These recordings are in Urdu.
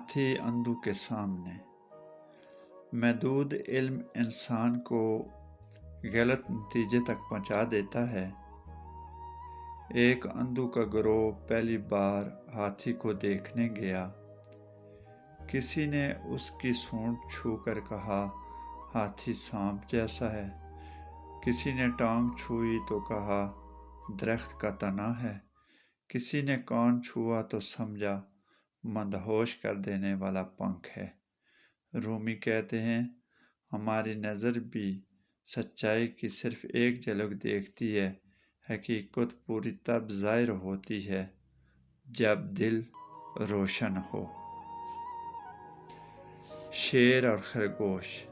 ہاتھی اندھو کے سامنے۔ محدود علم انسان کو غلط نتیجے تک پہنچا دیتا ہے۔ ایک اندھو کا گروہ پہلی بار ہاتھی کو دیکھنے گیا۔ کسی نے اس کی سونڈ چھو کر کہا، ہاتھی سانپ جیسا ہے۔ کسی نے ٹانگ چھوئی تو کہا، درخت کا تنا ہے۔ کسی نے کان چھوا تو سمجھا، مدہوش کر دینے والا پنکھ ہے۔ رومی کہتے ہیں، ہماری نظر بھی سچائی کی صرف ایک جھلک دیکھتی ہے، حقیقت پوری تب ظاہر ہوتی ہے جب دل روشن ہو۔ شیر اور خرگوش۔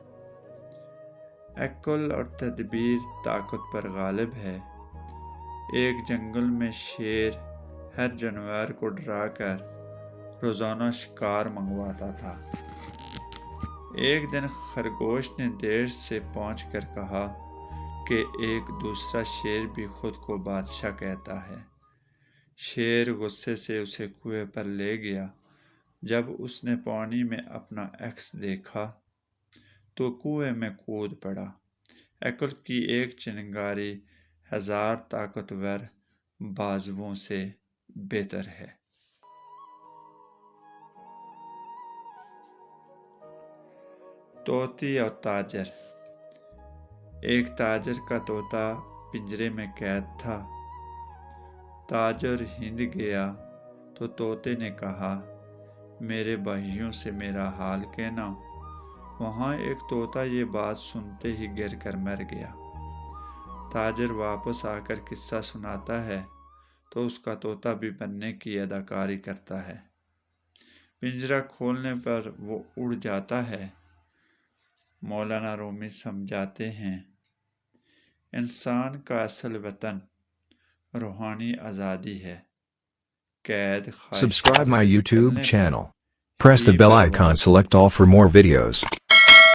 عقل اور تدبیر طاقت پر غالب ہے۔ ایک جنگل میں شیر ہر جانور کو ڈرا کر روزانہ شکار منگواتا تھا۔ ایک دن خرگوش نے دیر سے پہنچ کر کہا کہ ایک دوسرا شیر بھی خود کو بادشاہ کہتا ہے۔ شیر غصے سے اسے کنویں پر لے گیا۔ جب اس نے پانی میں اپنا عکس دیکھا تو کنویں میں کود پڑا۔ عقل کی ایک چنگاری ہزار طاقتور بازوؤں سے بہتر ہے۔ طوطی اور تاجر۔ ایک تاجر کا طوطا پنجرے میں قید تھا۔ تاجر ہند گیا تو طوطے نے کہا، میرے بھائیوں سے میرا حال کہنا۔ وہاں ایک طوطا یہ بات سنتے ہی گر کر مر گیا۔ تاجر واپس آ کر قصہ سناتا ہے تو اس کا طوطا بھی بننے کی اداکاری کرتا ہے۔ پنجرہ کھولنے پر وہ اڑ جاتا ہے۔ مولانا رومی سمجھاتے ہیں، انسان کا اصل وطن روحانی آزادی ہے۔ قید خواہشات Subscribe my سے YouTube نکلنے پر channel. Press the he bell icon. پرواز Select all for more videos.